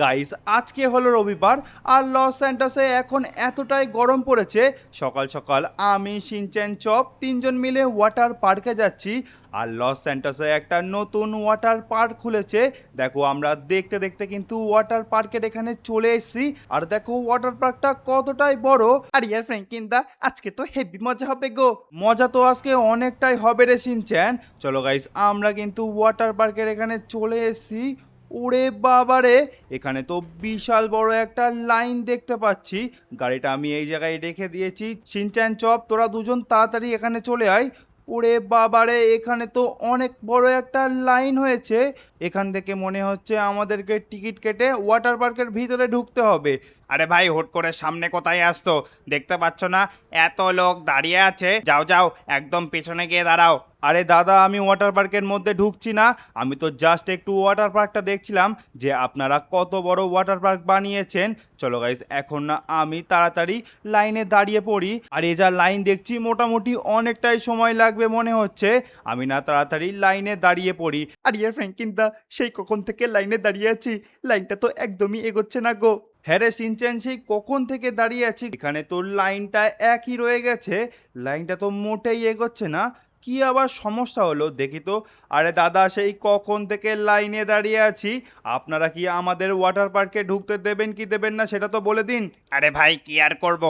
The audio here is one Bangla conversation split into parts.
গাইস আজকে হলো রবিবার আর লস স্যান্টাসে এখন এতটাই গরম পড়েছে। সকাল সকাল আমি শিনচ্যান চপ তিনজন মিলে ওয়াটার পার্কে যাচ্ছি। আর লস স্যান্টাসে একটা নতুন ওয়াটার পার্ক খুলেছে। দেখো আমরা দেখতে দেখতে কিন্তু ওয়াটার পার্কের এখানে চলে এসেছি। আর দেখো ওয়াটার পার্কটা কতটাই বড়। আর ইয়ার ফ্র্যাঙ্কিনদা আজকে তো হেভি মজা হবে গো। মজা তো আজকে অনেকটাই হবে রে শিনচ্যান। চলো গাইস আমরা কিন্তু ওয়াটার পার্কের এখানে চলে এসেছি। ওরে বাবারে, এখানে তো বিশাল বড় একটা লাইন দেখতে পাচ্ছি। গাড়িটা আমি এই জায়গায় রেখে দিয়েছি। শিনচ্যান চপ তোরা দুজন তাড়াতাড়ি এখানে চলে আয়। ওরে বাবারে, এখানে তো অনেক বড় একটা লাইন হয়েছে। এখান থেকে মনে হচ্ছে আমাদেরকে টিকিট কেটে ওয়াটার পার্কের ভিতরে ঢুকতে হবে। আরে ভাই, হুট করে সামনে কোথায় আসতো? দেখতে পাচ্ছ না এত লোক দাঁড়িয়ে আছে? যাও যাও, একদম পেছনে গিয়ে দাঁড়াও। আরে দাদা, আমি ওয়াটার পার্কের মধ্যে ঢুকছি না। আমি তো জাস্ট একটু ওয়াটার পার্কটা দেখছিলাম যে আপনারা কত বড় ওয়াটার পার্ক বানিয়েছেন। চলো গাইস, এখন না আমি তাড়াতাড়ি লাইনে দাঁড়িয়ে পড়ি। আর এই যা লাইন দেখছি মোটামুটি অনেকটাই সময় লাগবে মনে হচ্ছে। আমি না তাড়াতাড়ি লাইনে দাঁড়িয়ে পড়ি। আর ইয়ার ফ্র্যাঙ্কিনদা, সেই কখন থেকে লাইনে দাঁড়িয়ে আছি, লাইনটা তো একদমই এগোচ্ছে না গো। হ্যাঁ রে শিনচ্যান, সেই কখন থেকে দাঁড়িয়ে আছি, এখানে তো লাইনটা একই রয়ে গেছে। লাইনটা তো মোটেই এগোচ্ছে না। কি আবার সমস্যা হলো দেখি তো। আরে দাদা, সেই কখন থেকে লাইনে দাঁড়িয়ে আছি। আপনারা কি আমাদের ওয়াটার পার্কে ঢুকতে দেবেন কি দেবেন না সেটা তো বলে দিন। আরে ভাই, কি আর করব?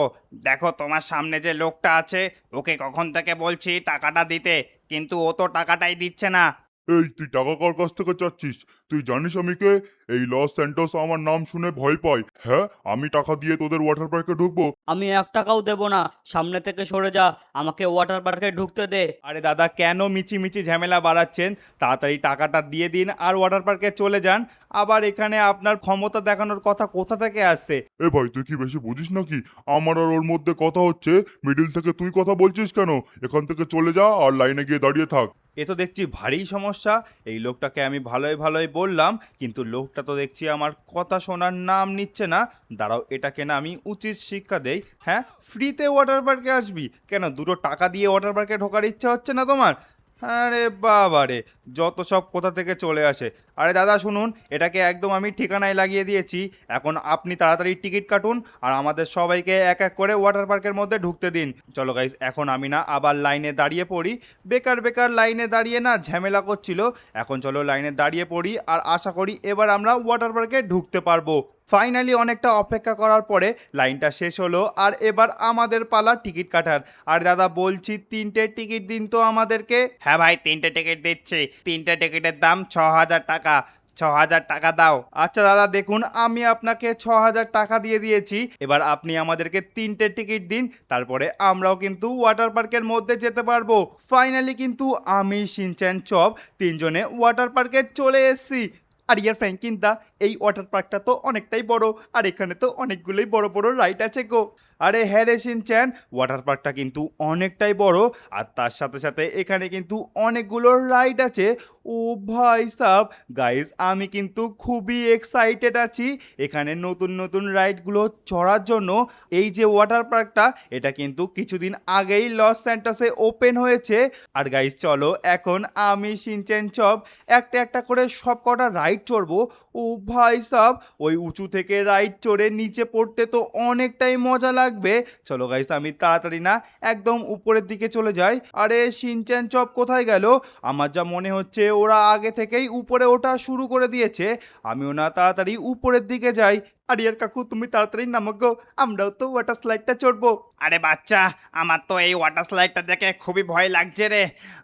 দেখো তোমার সামনে যে লোকটা আছে, ওকে কখন থেকে বলছি টাকাটা দিতে, কিন্তু ও তো টাকাটাই দিচ্ছে না। এই তুই টাকা কার কাছ থেকে চাচ্ছিস? তুই জানিস আমি কে? এই লস স্যান্টোস আমার নাম শুনে ভয় পায়। হ্যাঁ, আমি টাকা দিয়ে তোদের ওয়াটার পার্কে ঢুকবো? আমি 1 টাকাও দেব না। সামনে থেকে সরে যা, আমাকে ওয়াটার পার্কে ঢুকতে দে। আরে দাদা, কেন মিচি ঝামেলা বাড়াচ্ছেন? তাড়াতাড়ি টাকাটা দিয়ে দিন আর ওয়াটার পার্কে চলে যান। আবার এখানে আপনার ক্ষমতা দেখানোর কথা কোথা থেকে আসছে? এ ভাই, তুই কি বেশি বুঝিস নাকি? আমার আর ওর মধ্যে কথা হচ্ছে, মিডিল থেকে তুই কথা বলছিস কেন? এখান থেকে চলে যা আর লাইনে গিয়ে দাঁড়িয়ে থাক। এ তো দেখছি ভারী সমস্যা। এই লোকটাকে আমি ভালোই ভালোই বললাম, কিন্তু লোকটা তো দেখছি আমার কথা শোনার নাম নিচ্ছে না। দাঁড়াও, এটাকে না আমি উচিত শিক্ষা দেই। হ্যাঁ, ফ্রিতে ওয়াটার পার্কে আসবি কেন? দুটো টাকা দিয়ে ওয়াটার পার্কে ঢোকার ইচ্ছা হচ্ছে না তোমার? আরে বাবা রে, যত সব কোথা থেকে চলে আসে। আরে দাদা শুনুন, এটাকে একদম আমি ঠিকানায় লাগিয়ে দিয়েছি। এখন আপনি তাড়াতাড়ি টিকিট কাটুন আর আমাদের সবাইকে এক এক করে ওয়াটার পার্কের মধ্যে ঢুকতে দিন। চলো গাইস, এখন আমি না আবার লাইনে দাঁড়িয়ে পড়ি। বেকার বেকার লাইনে দাঁড়িয়ে না ঝামেলা করছিল। এখন চলো লাইনে দাঁড়িয়ে পড়ি আর আশা করি এবার আমরা ওয়াটার পার্কে ঢুকতে পারবো। ফাইনালি অনেকটা অপেক্ষা করার পরে লাইনটা শেষ হলো আর এবার আমাদের পালা টিকিট কাটার। আর দাদা বলছি, 3টে টিকিট দিন তো আমাদেরকে। হ্যাঁ ভাই, 3টে টিকিট দিচ্ছি। 3টে টিকিটের দাম 6,000 টাকা। 6,000 টাকা দাও। আচ্ছা দাদা, দেখুন আমি আপনাকে 6,000 টাকা দিয়ে দিয়েছি। এবার আপনি আমাদেরকে 3টে টিকিট দিন, তারপরে আমরাও কিন্তু ওয়াটার পার্কের মধ্যে যেতে পারবো। ফাইনালি কিন্তু আমি শিনচ্যান চপ তিনজনে ওয়াটার পার্কে চলে এসেছি। আর ইয়ার ফ্র্যাঙ্কিনদা, এই ওয়াটার পার্কটা তো অনেকটাই বড় আর এখানে তো অনেকগুলোই বড় বড় রাইড আছে গো। আরে হ্যাঁ রে শিনচ্যান, ওয়াটার পার্কটা কিন্তু অনেকটাই বড় আর তার সাথে সাথে এখানে কিন্তু অনেকগুলো রাইড আছে। ও ভাই সাব, গাইস আমি কিন্তু খুবই এক্সাইটেড আছি এখানে নতুন নতুন রাইডগুলো চড়ার জন্য। এই যে ওয়াটার পার্কটা, এটা কিন্তু কিছুদিন আগেই লস স্যান্টাসে ওপেন হয়েছে। আর গাইস চলো এখন আমি শিনচ্যান চপ একটা একটা করে সব কটা রাইড চড়বো। ও ভাই সাব, ওই উঁচু থেকে রাইড চড়ে নিচে পড়তে তো অনেকটাই মজা লাগবে। চলো গাইস, আমি তাড়াতাড়ি না একদম উপরের দিকে চলে যাই। আরে শিনচ্যান চপ কোথায় গেল? আমার যা মনে হচ্ছে ওরা আগে থেকেই উপরে ওঠা শুরু করে দিয়েছে। আমিও না তাড়াতাড়ি উপরের দিকে যাই। আরিয়ার কাকু, তুমি তাড়াতাড়ি নামো গো, আমরাও তো ওয়াটার স্লাইডটা চড়বো। আরে বাচ্চা, আমার তো এই ওয়াটার স্লাইডটা দেখে খুবই ভয় লাগছে রে।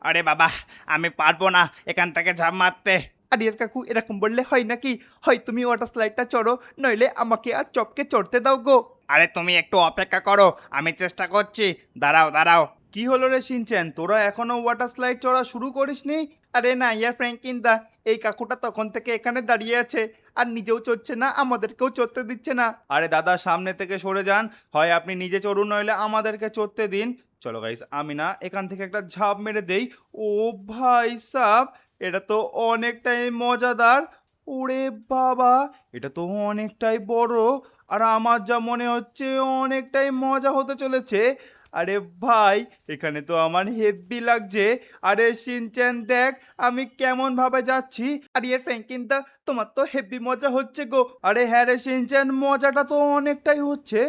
আরে বাবা, আমি পারবো না এখান থেকে ঝাঁপ মারতে। আরিয়ার কাকু, এরকম বললে হয় নাকি? হয় তুমি ওয়াটার স্লাইডটা চড়ো, নইলে আমাকে আর চপকে চড়তে দাও গো। আরে তুমি একটু অপেক্ষা করো, আমি চেষ্টা করছি। দাঁড়াও দাঁড়াও। কি হলো রে শিনচ্যান, তোরা এখনো ওয়াটার স্লাইড চড়া শুরু করিসনি? আরে না ইয়ার ফ্র্যাঙ্কিন দা, এই কাকুটা তখন থেকে এখানে দাঁড়িয়ে আছে আর নিজেও চড়ছে না, আমাদেরকেও চড়তে দিচ্ছে না। আরে দাদা, সামনে থেকে সরে যান, হয় আপনি নিজে চড়ুন নইলে আমাদেরকে চড়তে দিন। চলো গাইস, আমি না এখান থেকে একটা ঝাঁপ মেরে দেই। ও ভাই সাব, এটা তো অনেকটাই মজাদার। ওরে বাবা, এটা তো অনেকটাই বড় আর আমার যা মনে হচ্ছে অনেকটাই মজা হতে চলেছে। আরে ভাই, এখানে তো আমার হেব্বি লাগছে। আরে শিনচ্যান দেখ আমি কেমন ভাবে যাচ্ছি। আরে ফ্র্যাঙ্কলিন দা, তোমার তো হেব্বি মজা হচ্ছে গো। আরে হ্যাঁ রে শিনচ্যান, মজাটা তো অনেকটাই হচ্ছে।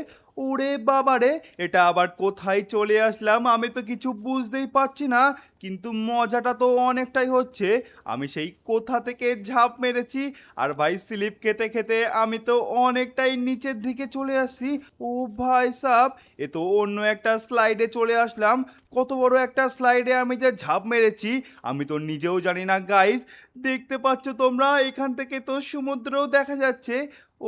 ওরে বাবা রে, এটা আবার কোথায় চলে আসলাম আমি তো কিছু বুঝতেই পারছি না, কিন্তু মজাটা তো অনেকটাই হচ্ছে। আমি সেই কোথা থেকে ঝাঁপ মেরেছি, আর ভাই স্লিপ খেতে খেতে আমি তো অনেকটাই নিচের দিকে চলে আসছি। ও ভাই সাব, এ তো অন্য একটা স্লাইডে চলে আসলাম। কত বড় একটা স্লাইডে আমি যে ঝাঁপ মেরেছি আমি তো নিজেও জানি না গাইস। দেখতে পাচ্ছ তোমরা, এখান থেকে তো সমুদ্রও দেখা যাচ্ছে।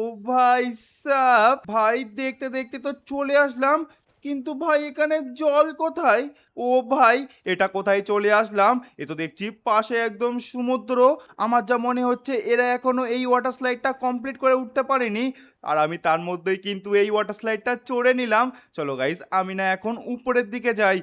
ও ভাই সাব, ভাই দেখতে দেখতে তো চলে আসলাম, কিন্তু ভাই এখানে জল কোথায়? ও ভাই, এটা কোথায় চলে আসলাম? এ তো দেখছি পাশে একদম সমুদ্র। আমার যা মনে হচ্ছে এরা এখনো এই ওয়াটার স্লাইডটা কমপ্লিট করে উঠতে পারেনি, আর আমি তার মধ্যেই কিন্তু এই ওয়াটার স্লাইডটা চড়ে নিলাম। চলো গাইস, আমি না এখন উপরের দিকে যাই।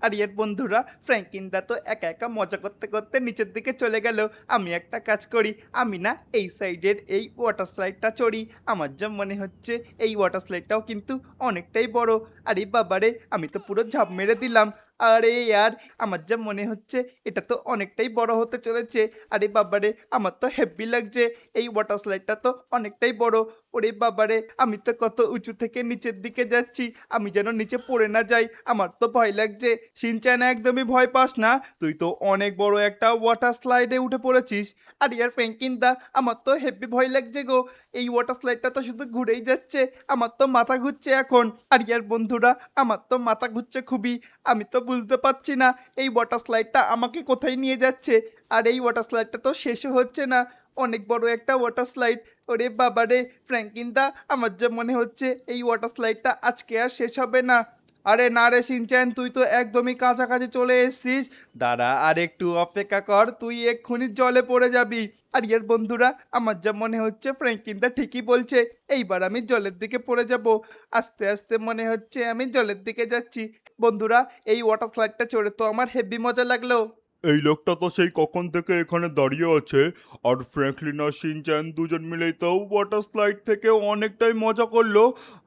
আর এর বন্ধুরা, ফ্র্যাঙ্কলিনদা তো একা একা মজা করতে করতে নিচের দিকে চলে গেল। আমি একটা কাজ করি, আমি না এই সাইডের এই ওয়াটার স্লাইডটা চড়ি। আমার যা মনে হচ্ছে এই ওয়াটার স্লাইডটাও কিন্তু অনেকটাই বড়। আরে বাবারে, আমি তো পুরো ঝাঁপ মেরে দিলাম। আরে ইয়ার, আমার যা মনে হচ্ছে এটা তো অনেকটাই বড় হতে চলেছে। আরে বাবারে, আমার তো হেব্বি লাগছে। এই ওয়াটার স্লাইডটা তো অনেকটাই বড়। ওরে বাবারে, আমি তো কত উঁচু থেকে নিচের দিকে যাচ্ছি, আমি যেন নিচে পড়ে না যাই, আমার তো ভয় লাগছে। শিনচ্যান, একদমই ভয় পাস না, তুই তো অনেক বড় একটা ওয়াটার স্লাইডে উঠে পড়েছিস। আর ইয়ার ফ্র্যাঙ্কলিন দা, আমার তো হেব্বি ভয় লাগছে গো। এই ওয়াটার স্লাইডটা তো শুধু ঘুরেই যাচ্ছে, আমার তো মাথা ঘুরছে এখন। আর ইয়ার বন্ধুরা, আমার তো মাথা ঘুরছে খুবই। আমি তো বুঝতে পারছি না এই ওয়াটার স্লাইডটা আমাকে কোথায় নিয়ে যাচ্ছে। আর এই ওয়াটার স্লাইডটা তো শেষও হচ্ছে না, অনেক বড় একটা ওয়াটার স্লাইড। ওরে বাবারে, ফ্র্যাঙ্কলিন দা, আমার যা মনে হচ্ছে এই ওয়াটার স্লাইডটা আজকে আর শেষ হবে না। আরে না রে শিনচ্যান, তুই তো একদমই কাছাকাছি চলে এসেছিস। দাঁড়া আর একটু অপেক্ষা কর, তুই এক্ষুনি জলে পড়ে যাবি। আর ইয়ার বন্ধুরা, আমার যা মনে হচ্ছে ফ্র্যাঙ্কলিন দা ঠিকই বলছে, এইবার আমি জলের দিকে পড়ে যাব। আস্তে আস্তে মনে হচ্ছে আমি জলের দিকে যাচ্ছি। বন্ধুরা, এই ওয়াটার স্লাইডটা চড়ে তো আমার হেব্বি মজা লাগলো। এই লোকটা তো সেই কখন থেকে এখানে দাঁড়িয়ে আছে, আর ফ্র্যাঙ্কলিন আর শিনচ্যান দুজন মিলেই তো ওয়াটার স্লাইড থেকে অনেকটাই মজা করলো।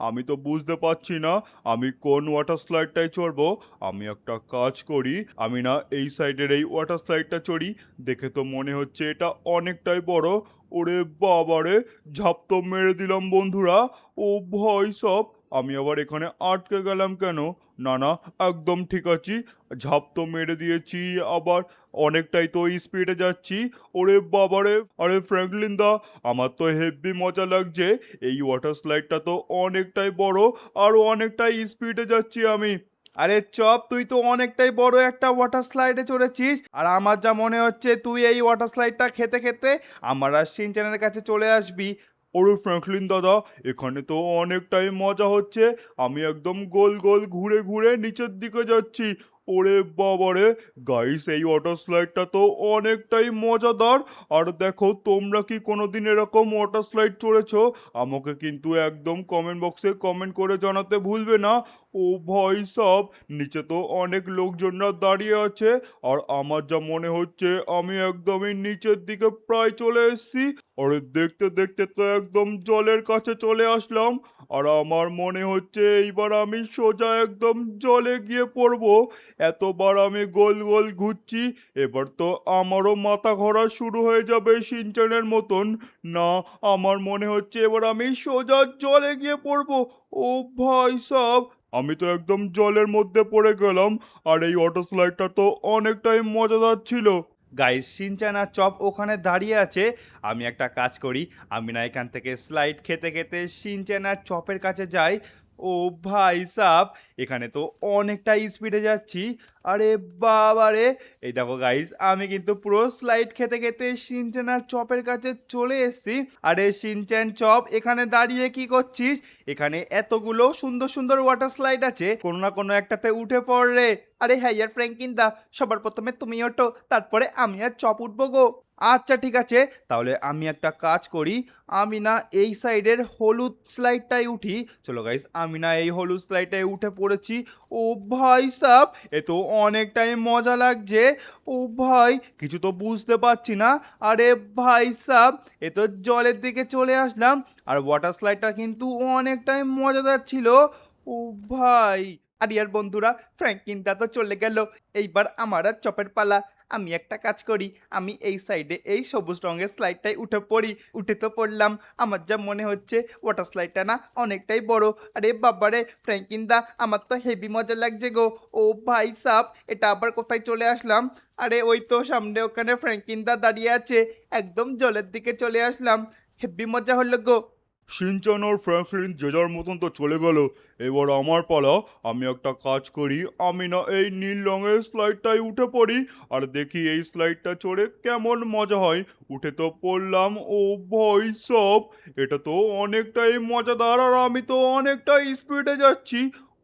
আমি তো বুঝতে পারছি না আমি কোন ওয়াটার স্লাইডটাই চড়বো। আমি একটা কাজ করি, আমি না এই সাইডের এই ওয়াটার স্লাইডটা চড়ি। দেখে তো মনে হচ্ছে এটা অনেকটাই বড়। ওরে বাবারে, ঝাঁপ তো মেরে দিলাম বন্ধুরা। ও ভয় সব, আমি আবার এখানে আটকে গেলাম কেন? না না, একদম ঠিক আছি। ঝাঁপ তো মেরে দিয়েছি, আবার অনেকটাই তো স্পিডে যাচ্ছি। ওরে বাবারে, আরে ফ্র্যাঙ্কলিন দা, আমার তো হেব্বি মজা লাগছে। এই ওয়াটার স্লাইডটা তো অনেকটাই বড়, আর অনেকটাই স্পিডে যাচ্ছি আমি। আরে চপ, তুই তো অনেকটাই বড় একটা ওয়াটার স্লাইডে চড়েছিস, আর আমার যা মনে হচ্ছে তুই এই ওয়াটার স্লাইডটা খেতে খেতে আমার আর শিনচ্যানের কাছে চলে আসবি। ওরে ফ্র্যাঙ্কলিন দাদা, এখানে তো অনেকটাই মজা হচ্ছে। আমি একদম গোল গোল ঘুরে ঘুরে নিচের দিকে যাচ্ছি। ওরে বাবারে, গাইস এই ওয়াটার স্লাইডটা তো অনেকটাই মজাদার। আর দেখো, তোমরা কি কোনোদিন এরকম ওয়াটার স্লাইড চড়েছো? আমাকে কিন্তু একদম কমেন্ট বক্সে কমেন্ট করে জানাতে ভুলবে না। ও ভাই সব, নিচে তো অনেক লোকজনরা দাঁড়িয়ে আছে, আর আমার যা মনে হচ্ছে আমি একদমই নিচের দিকে প্রায় চলে এসেছি। আরে দেখতে দেখতে তো একদম জলের কাছে চলে আসলাম, আর আমার মনে হচ্ছে এইবার আমি সোজা একদম জলে গিয়ে পড়বো। এতবার আমি গোল গোল ঘুরছি, এবার তো আমারও মাথা ঘোরা শুরু হয়ে যাবে সিনচানের মতন। না, আমার মনে হচ্ছে এবার আমি সোজা জলে গিয়ে পড়বো। ও ভাই সব, আমি তো একদম জলের মধ্যে পড়ে গেলাম। আর এই ওয়াটার স্লাইডটা তো অনেকটাই মজাদার ছিল। গাইস, শিনচ্যান আর চপ ওখানে দাঁড়িয়ে আছে। আমি একটা কাজ করি, আমি না এখান থেকে স্লাইড খেতে খেতে শিনচ্যান আর চপের কাছে যাই। ও ভাই সাব, এখানে তো অনেকটাই স্পিডে যাচ্ছি। আরে বাবারে, এই দেখো গাইস, আমি কিন্তু পুরো স্লাইড খেতে খেতে শিনচ্যান আর চপের কাছে চলে এসেছি। আরে শিনচ্যান, চপ, এখানে দাঁড়িয়ে কি করছিস? এখানে এতগুলো সুন্দর সুন্দর ওয়াটার স্লাইড আছে, কোনো না কোনো একটাতে উঠে পড় রে। আরে হ্যাঁ ইয়ার ফ্র্যাঙ্কলিন দা, সবার প্রথমে তুমি ওঠো, তারপরে আমি আর চপ উঠবো গো। আচ্ছা ঠিক আছে, তাহলে আমি একটা কাজ করি, আমি না এই সাইডের হলুদ স্লাইডটাই উঠি। চলো গাইস, আমি না এই হলুদ স্লাইডটাই উঠে পড়েছি। ও ভাই সাব, এ তো অনেকটাই মজা লাগছে। ও ভাই, কিছু তো বুঝতে পারছি না। আরে ভাই সাব, এ তো জলের দিকে চলে আসলাম, আর ওয়াটার স্লাইডটা কিন্তু অনেকটাই মজাদার ছিল। ও ভাই, আর বন্ধুরা, ফ্র্যাঙ্কলিনদা তো চলে গেল। এইবার আমার আর চপের পালা। আমি একটা কাজ করি, আমি এই সাইডে এই সবুজ রঙের স্লাইডটায় উঠে পড়ি। উঠে তো পড়লাম, আমার যা মনে হচ্ছে ওয়াটার স্লাইডটা না অনেকটাই বড়। আরে বাবারে ফ্র্যাঙ্কলিনদা, আমার তো হেভি মজা লাগছে গো। ও ভাই সাব, এটা আবার কোথায় চলে আসলাম? আরে ওই তো সামনে ওখানে ফ্র্যাঙ্কলিনদা দাঁড়িয়ে আছে, একদম জলের দিকে চলে আসলাম। হেভি মজা হলো গো। সিনচান আর ফ্র্যাঙ্কলিন যে যার মতন তো চলে গেল। এবার আমার পালা। আমি একটা কাজ করি, আমি না এই নীল রঙের স্লাইডটায় উঠে পড়ি আর দেখি এই স্লাইডটা চড়ে কেমন মজা হয়। উঠে তো পড়লাম। ও ভাই সব, এটা তো অনেকটাই মজাদার আর আমি তো অনেকটাই স্পিডে যাচ্ছি।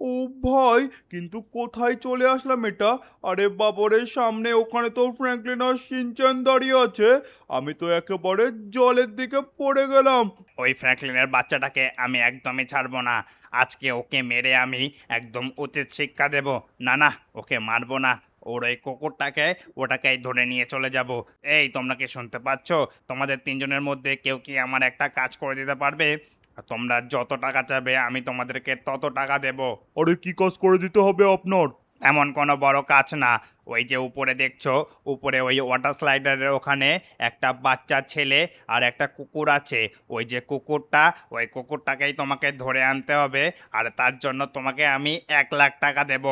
ও ভাই, কিন্তু কোথায় চলে আসলাম এটা? আরে বাবারে, সামনে ওখানে তো ফ্র্যাঙ্কলিন আর সিনচান দাঁড়িয়ে আছে। আমি তো একেবারে জলের দিকে পড়ে গেলাম। ওই ফ্র্যাঙ্কলিনের বাচ্চাটাকে আমি একদমই ছাড়বো না। আজকে ওকে মেরে আমি একদম উচিত শিক্ষা দেব। না না, ওকে মারবো না। ওর ওই কুকুরটাকে ওটাকেই ধরে নিয়ে চলে যাব। এই তোমরা কি শুনতে পাচ্ছ? তোমাদের তিনজনের মধ্যে কেউ কি আমার একটা কাজ করে দিতে পারবে? তোমরা যত টাকা চাবে আমি তোমাদেরকে তত টাকা দেব। আরে কি কাজ করে দিতে হবে আপনার? এমন কোনো বড় কাজ না। ওই যে উপরে দেখছো, উপরে ওই ওয়াটার স্লাইডারের ওখানে একটা বাচ্চা ছেলে আর একটা কুকুর আছে। ওই যে কুকুরটা, ওই কুকুরটাকেই তোমাকে ধরে আনতে হবে। আর তার জন্য তোমাকে আমি 1 লাখ টাকা দেব।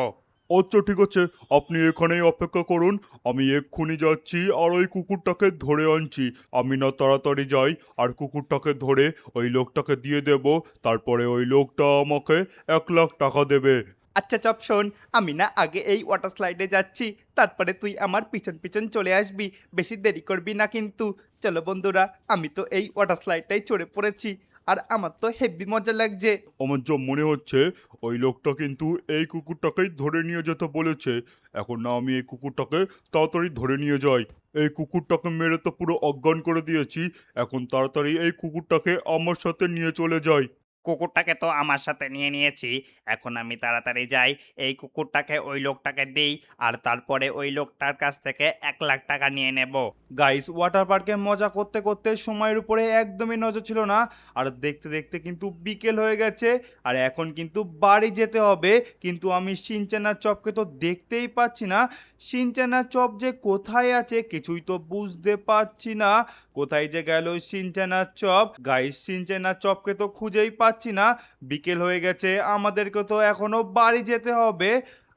আচ্ছা ঠিক আছে, আপনি এখানেই অপেক্ষা করুন। আমি এক্ষুনি যাচ্ছি আর ওই কুকুরটাকে ধরে আনছি। আমি না তাড়াতাড়ি যাই আর কুকুরটাকে ধরে ওই লোকটাকে দিয়ে দেব। তারপরে ওই লোকটা আমাকে 1 লাখ টাকা দেবে। আচ্ছা চপ শোন, আমি না আগে এই ওয়াটার স্লাইডে যাচ্ছি, তারপরে তুই আমার পিছন পিছন চলে আসবি। বেশি দেরি করবি না কিন্তু। চলো বন্ধুরা, আমি তো এই ওয়াটার স্লাইডটাই চড়ে পড়েছি আর আমার তো হেভি মজা লাগছে। আমার যা মনে হচ্ছে ওই লোকটা কিন্তু এই কুকুরটাকেই ধরে নিয়ে যেতে বলেছে। এখন না আমি এই কুকুরটাকে তাড়াতাড়ি ধরে নিয়ে যাই। এই কুকুরটাকে মেরে তো পুরো অজ্ঞান করে দিয়েছি। এখন তাড়াতাড়ি এই কুকুরটাকে আমার সাথে নিয়ে চলে যাই। কুকুরটাকে তো আমার সাথে নিয়ে নিয়েছি। এখন আমি তাড়াতাড়ি যাই, এই কুকুরটাকে ওই লোকটাকে দিই, আর তারপরে ওই লোকটার কাছ থেকে 1 লাখ টাকা নিয়ে নেব। গাইস, ওয়াটার পার্কে মজা করতে করতে সময়ের উপরে একদমই নজর ছিল না। আর দেখতে দেখতে কিন্তু বিকেল হয়ে গেছে আর এখন কিন্তু বাড়ি যেতে হবে। কিন্তু আমি সিনচানার চপকে তো দেখতেই পাচ্ছি না। সিনচানার চপ যে কোথায় আছে কিছুই তো বুঝতে পারছি না। কোথায় যে গেল সিনচানার চপ? গাইস, সিনচানার চপকে তো খুঁজেই পাচ্ছি না। বিকেল হয়ে গেছে, আমাদেরকে তো এখনো বাড়ি যেতে হবে।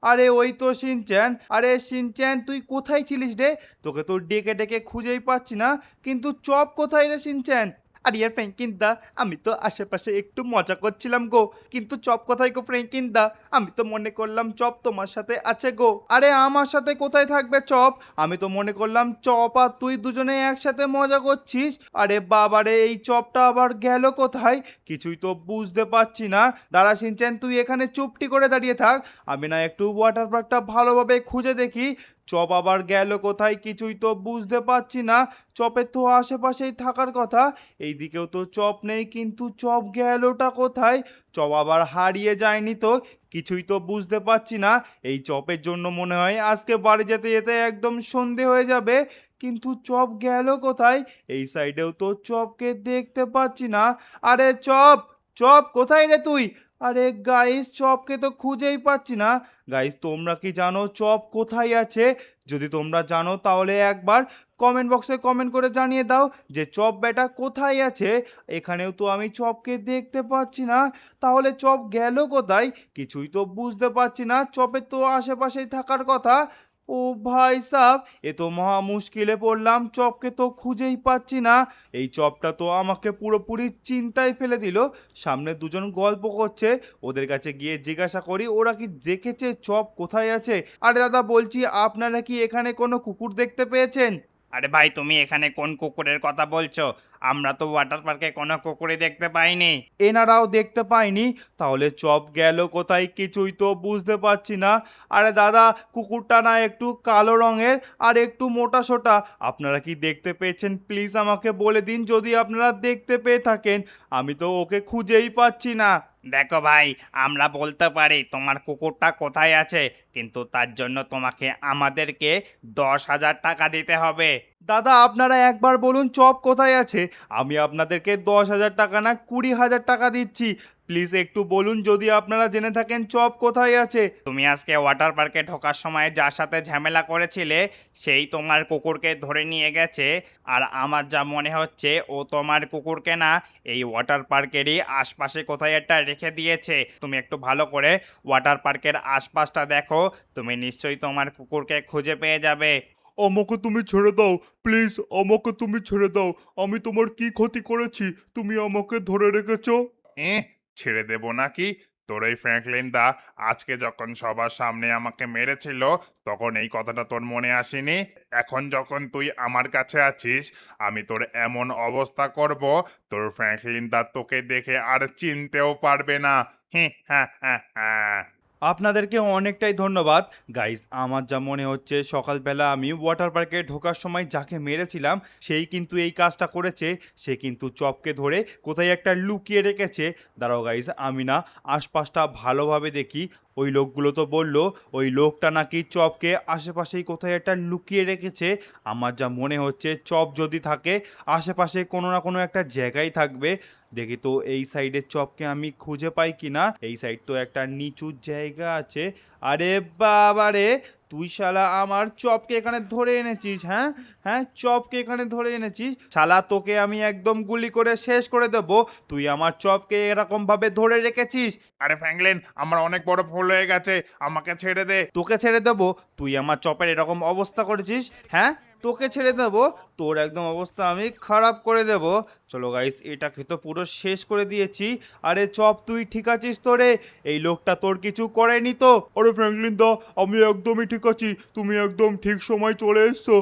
আরে ওই তো শিনচ্যান, আরে শিনচ্যান তুই কোথায় ছিলিস রে? তোকে তো ডেকে ডেকে খুঁজেই পাচ্ছি না। কিন্তু চপ কোথায় রে শিনচ্যান? আরে ইয়ার ফ্র্যাঙ্কিন দা, আমি তো আশেপাশে একটু মজা করছিলাম গো, কিন্তু চপ কোথায় গো ফ্র্যাঙ্কিন দা? আমি তো মনে করলাম চপ তোমার সাথে আছে গো। আরে আমার সাথে কোথায় থাকবে চপ? আমি তো মনে করলাম চপ আর তুই দুজনে একসাথে মজা করছিস। আরে বাবারে, এই চপটা আবার গেল কোথায়? কিছুই তো বুঝতে পারছি না। দাঁড়া শিনচ্যান, তুই এখানে চুপটি করে দাঁড়িয়ে থাক, আমি না একটু ওয়াটার পার্কটা ভালোভাবে খুঁজে দেখি। চপ আবার গেল কোথায় কিছুই তো বুঝতে পারছি না। চপের তো আশেপাশেই থাকার কথা। এইদিকেও তো চপ নেই, কিন্তু চপ গেলটা কোথায়? চপ আবার হারিয়ে যায়নি তো? কিছুই তো বুঝতে পারছি না। এই চপের জন্য মনে হয় আজকে বাড়ি যেতে যেতে একদম সন্ধে হয়ে যাবে। কিন্তু চপ গেল কোথায়? এই সাইডেও তো চপকে দেখতে পাচ্ছি না। আরে চপ, চপ কোথায় রে তুই? আরে গাইস, চপকে তো খুঁজেই পাচ্ছি না। গাইস, তোমরা কি জানো চপ কোথায় আছে? যদি তোমরা জানো তাহলে একবার কমেন্ট বক্সে কমেন্ট করে জানিয়ে দাও যে চপ বেটা কোথায় আছে। এখানেও তো আমি চপকে দেখতে পাচ্ছি না। তাহলে চপ গেল কোথায়? কিছুই তো বুঝতে পারছি না। চপের তো আশেপাশেই থাকার কথা। ও ভাই সাব, এ তো মহা মুশকিলে পড়লাম, চপকে তো খুঁজেই পাচ্ছি না। এই চপটা তো আমাকে পুরোপুরি চিন্তায় ফেলে দিল। সামনে দুজন গল্প করছে, ওদের কাছে গিয়ে জিজ্ঞাসা করি ওরা কি দেখেছে চপ কোথায় আছে। আরে দাদা, বলছি আপনারা কি এখানে কোনো কুকুর দেখতে পেয়েছেন? আরে ভাই, তুমি এখানে কোন কুকুরের কথা বলছো? আমরা তো ওয়াটার পার্কে কোনো কুকুরই দেখতে পাইনি। এনারাও দেখতে পায়নি। তাহলে চপ গেল কোথায় কিছুই তো বুঝতে পারছি না। আরে দাদা, কুকুরটা না একটু কালো রঙের আর একটু মোটা সোটা, আপনারা কি দেখতে পেয়েছেন? প্লিজ আমাকে বলে দিন যদি আপনারা দেখতে পেয়ে থাকেন। আমি তো ওকে খুঁজেই পাচ্ছি না। দেখো ভাই, আমরা বলতে পারি তোমার কুকুরটা কোথায় আছে, কিন্তু তার জন্য তোমাকে আমাদেরকে 10,000 টাকা দিতে হবে। দাদা আপনারা একবার বলুন চপ কোথায় আছে? আমি আপনাদেরকে 10,000 টাকা না 20,000 টাকা দিচ্ছি। প্লিজ একটু বলুন যদি আপনারা জেনে থাকেন চপ কোথায় আছে। তুমি আজকে ওয়াটার পার্কে ঢোকার সময় যার সাথে ঝামেলা করেছিলে সেই তোমার কুকুরকে ধরে নিয়ে গেছে। আর আমার যা মনে হচ্ছে ও তোমার কুকুরকে না এই ওয়াটার পার্কেরই আশপাশে কোথায় একটা রেখে দিয়েছে। তুমি একটু ভালো করে ওয়াটার পার্কের আশপাশটা দেখো, তুমি নিশ্চয়ই তোমার কুকুরকে খুঁজে পেয়ে যাবে। আমাকে তুমি ছেড়ে দাও, প্লিজ আমাকে তুমি ছেড়ে দাও। আমি তোমার কি ক্ষতি করেছি তুমি আমাকে ধরে রেখেছো? ছেড়ে দেব নাকি? তোর এই ফ্র্যাঙ্কলিন দা আজকে যখন সবার সামনে আমাকে মেরেছিল তখন এই কথাটা তোর মনে আসেনি? এখন যখন তুই আমার কাছে আছিস আমি তোর এমন অবস্থা করব তোর ফ্র্যাঙ্কলিন দা তোকে দেখে আর চিনতেও পারবে না। হ্যাঁ হ্যাঁ হ্যাঁ। আপনাদেরকে অনেকটাই ধন্যবাদ গাইস। আমার যা মনে হচ্ছে সকালবেলা আমি ওয়াটার পার্কে ঢোকার সময় যাকে মেরেছিলাম সেই কিন্তু এই কাজটা করেছে। সে কিন্তু চপকে ধরে কোথায় একটা লুকিয়ে রেখেছে। দাঁড়াও গাইস, আমি না আশপাশটা ভালোভাবে দেখি। ওই লোকগুলো তো বললো ওই লোকটা নাকি চপকে আশেপাশেই কোথায় একটা লুকিয়ে রেখেছে। আমার যা মনে হচ্ছে চপ যদি থাকে আশেপাশে কোনো না কোনো একটা জায়গায় থাকবে। দেখি তো এই সাইডের চপকে আমি খুঁজে পাই কিনা। এই সাইড তো একটা নিচু জায়গা আছে। আরে বাবা রে, তুই শালা আমার চপকে এখানে ধরে এনেছিস? হ্যাঁ হ্যাঁ, চপকে এখানে ধরে এনেছিস শালা, তোকে আমি একদম গুলি করে শেষ করে দেবো। তুই আমার চপকে এরকম ভাবে ধরে রেখেছিস। আরে ফ্র্যাঙ্কলিন আমার অনেক বড় ভুল হয়ে গেছে, আমাকে ছেড়ে দে। তোকে ছেড়ে দেবো? তুই আমার চপের এরকম অবস্থা করেছিস? হ্যাঁ, তোকে ছেড়ে দেবো? তোর একদম অবস্থা আমি খারাপ করে দেব। চলো গাইস, এটাকে তো পুরো শেষ করে দিয়েছি। আরে চপ তুই ঠিক আছিস তো রে? এই লোকটা তোর কিছু করেনি তো? আরে ফ্র্যাঙ্কলিন দা আমি একদমই ঠিক আছি, তুমি একদম ঠিক সময় চলে এসছো।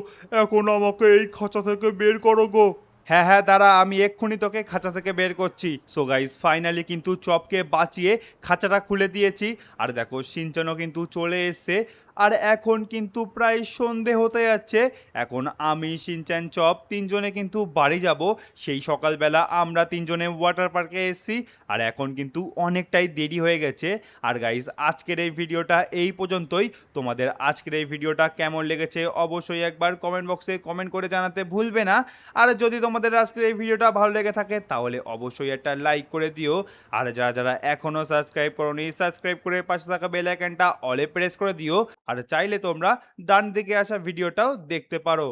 এখন আমাকে এই খাঁচা থেকে বের করো গো। হ্যাঁ হ্যাঁ, দাঁড়া, আমি এক্ষুনি তোকে খাঁচা থেকে বের করছি। সো গাইস, ফাইনালি কিন্তু চপকে বাঁচিয়ে খাঁচাটা খুলে দিয়েছি। আর দেখো সিনচানও কিন্তু চলে এসছে। আর এখন কিন্তু প্রায় সন্ধে হতে যাচ্ছে। এখন আমি, সিনচান, চপ তিনজনে কিন্তু বাড়ি যাব। সেই সকালবেলা আমরা তিনজনে ওয়াটার পার্কে এসেছি। আর এখন কিন্তু অনেকটাই দেরি হয়ে গেছে। আর গাইস, আজকের এই ভিডিওটা এই পর্যন্তই। তোমাদের আজকের এই ভিডিওটা কেমন লেগেছে অবশ্যই একবার কমেন্ট বক্সে কমেন্ট করে জানাতে ভুলবে না। আর যদি তোমাদের আজকের এই ভিডিওটা ভালো লেগে থাকে তাহলে অবশ্যই একটা লাইক করে দিও। আর যারা যারা এখনও সাবস্ক্রাইব করোনি সাবস্ক্রাইব করে পাশে থাকা বেল আইকনটা অলে প্রেস করে দিও। আর চাইলে তোমরা ডান দিকে আসা ভিডিওটাও দেখতে পারো।